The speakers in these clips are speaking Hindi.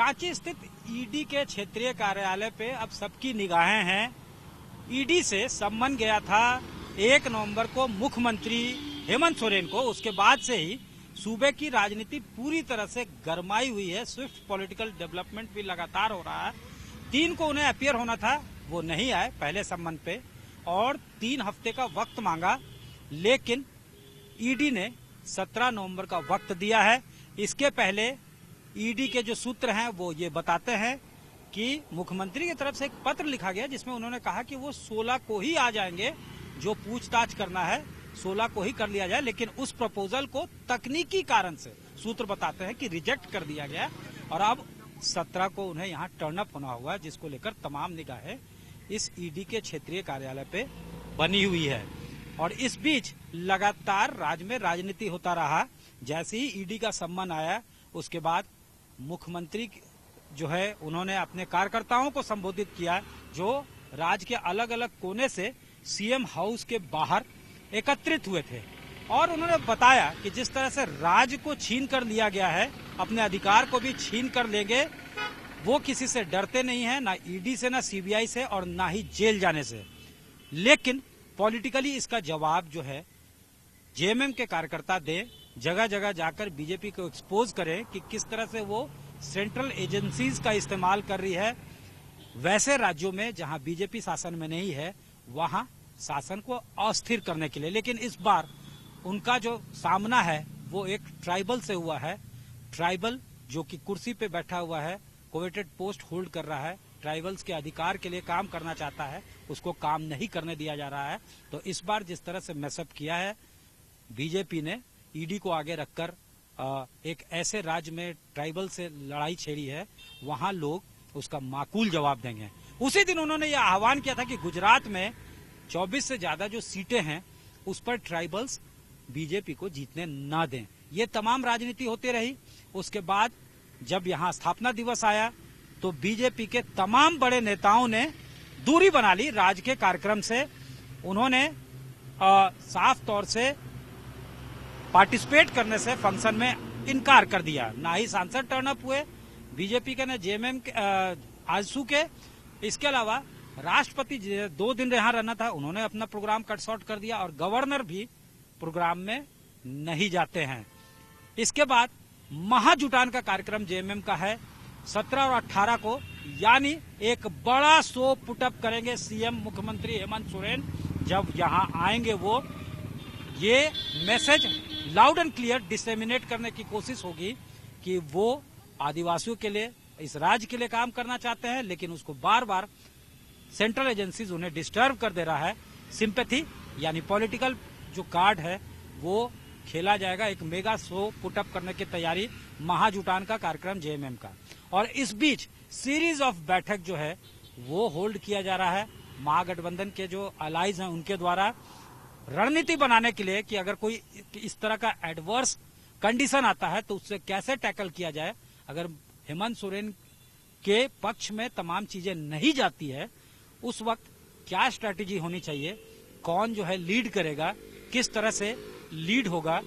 रांची स्थित ईडी के क्षेत्रीय कार्यालय पे अब सबकी निगाहें हैं। ईडी से सम्मन गया था 1 नवंबर को मुख्यमंत्री हेमंत सोरेन को। उसके बाद से ही सूबे की राजनीति पूरी तरह से गरमाई हुई है। स्विफ्ट पॉलिटिकल डेवलपमेंट भी लगातार हो रहा है। 3 को उन्हें अपीयर होना था, वो नहीं आए पहले सम्मन पे और 3 हफ्ते का वक्त मांगा, लेकिन ईडी ने 17 नवंबर का वक्त दिया है। इसके पहले ईडी के जो सूत्र हैं वो ये बताते हैं कि मुख्यमंत्री की तरफ से एक पत्र लिखा गया जिसमें उन्होंने कहा कि वो 16 को ही आ जाएंगे, जो पूछताछ करना है 16 को ही कर लिया जाए, लेकिन उस प्रपोजल को तकनीकी कारण से सूत्र बताते हैं कि रिजेक्ट कर दिया गया और अब 17 को उन्हें यहाँ टर्न अप होना हुआ है, जिसको लेकर तमाम निगाहें इस ईडी के क्षेत्रीय कार्यालय पे बनी हुई है। और इस बीच लगातार राज्य में राजनीति होता रहा। जैसे ही ईडी का सम्मन आया उसके बाद मुख्यमंत्री जो है उन्होंने अपने कार्यकर्ताओं को संबोधित किया, जो राज्य के अलग अलग कोने से सीएम हाउस के बाहर एकत्रित हुए थे, और उन्होंने बताया कि जिस तरह से राज्य को छीन कर लिया गया है, अपने अधिकार को भी छीन कर लेंगे। वो किसी से डरते नहीं है, ना ईडी से, ना सीबीआई से और ना ही जेल जाने से। लेकिन पॉलिटिकली इसका जवाब जो है जेएमएम के कार्यकर्ता दें, जगह जगह जाकर बीजेपी को एक्सपोज करें कि किस तरह से वो सेंट्रल एजेंसीज का इस्तेमाल कर रही है वैसे राज्यों में जहां बीजेपी शासन में नहीं है, वहां शासन को अस्थिर करने के लिए। लेकिन इस बार उनका जो सामना है वो एक ट्राइबल से हुआ है। ट्राइबल जो कि कुर्सी पे बैठा हुआ है, कोवेटेड पोस्ट होल्ड कर रहा है, ट्राइबल्स के अधिकार के लिए काम करना चाहता है, उसको काम नहीं करने दिया जा रहा है। तो इस बार जिस तरह से मैसअप किया है बीजेपी ने, ईडी को आगे रखकर एक ऐसे राज्य में ट्राइबल से लड़ाई छेड़ी है, वहां लोग उसका माकूल जवाब देंगे। उसी दिन उन्होंने यह आह्वान किया था कि गुजरात में 24 से ज्यादा जो सीटें हैं उस पर ट्राइबल्स बीजेपी को जीतने न दें। ये तमाम राजनीति होती रही। उसके बाद जब यहां स्थापना दिवस आया तो बीजेपी के तमाम बड़े नेताओं ने दूरी बना ली राज्य के कार्यक्रम से। उन्होंने साफ तौर से पार्टिसिपेट करने से फंक्शन में इनकार कर दिया। ना ही सांसद टर्न अप हुए बीजेपी के, न जेएमएम के, आजसू के। इसके अलावा राष्ट्रपति 2 दिन यहाँ रहना था, उन्होंने अपना प्रोग्राम कट शॉर्ट कर दिया और गवर्नर भी प्रोग्राम में नहीं जाते हैं। इसके बाद महाजुटान का कार्यक्रम जेएमएम का है 17 और 18 को, यानी एक बड़ा शो पुटअप करेंगे सीएम मुख्यमंत्री हेमंत सोरेन। जब यहाँ आएंगे वो ये message loud and clear disseminate करने की कोशिश होगी कि वो आदिवासियों के लिए, इस राज्य के लिए काम करना चाहते हैं, लेकिन उसको बार बार सेंट्रल एजेंसीज उन्हें डिस्टर्ब कर दे रहा है। सिंपैथी यानी पॉलिटिकल जो कार्ड है वो खेला जाएगा। एक मेगा शो पुटअप करने की तैयारी, महाजुटान का कार्यक्रम जेएमएम का। और इस बीच सीरीज ऑफ बैठक जो है वो होल्ड किया जा रहा है महागठबंधन के जो अलाइज हैं उनके द्वारा, रणनीति बनाने के लिए कि अगर कोई इस तरह का एडवर्स कंडीशन आता है तो उससे कैसे टैकल किया जाए। अगर हेमंत सोरेन के पक्ष में तमाम चीजें नहीं जाती है, उस वक्त क्या स्ट्रैटेजी होनी चाहिए, कौन जो है लीड करेगा, किस तरह से लीड होगा,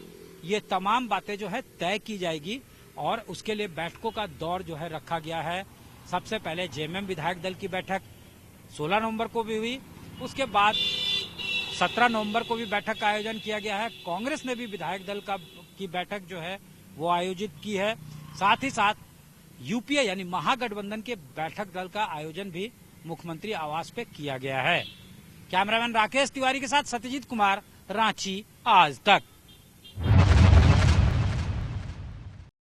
ये तमाम बातें जो है तय की जाएगी। और उसके लिए बैठकों का दौर जो है रखा गया है। सबसे पहले जेएमएम विधायक दल की बैठक 16 नवंबर को भी हुई, उसके बाद 17 नवंबर को भी बैठक का आयोजन किया गया है। कांग्रेस ने भी विधायक दल की बैठक जो है वो आयोजित की है। साथ ही साथ यूपीए यानी महागठबंधन के बैठक दल का आयोजन भी मुख्यमंत्री आवास पे किया गया है। कैमरामैन राकेश तिवारी के साथ सत्यजीत कुमार, रांची आज तक।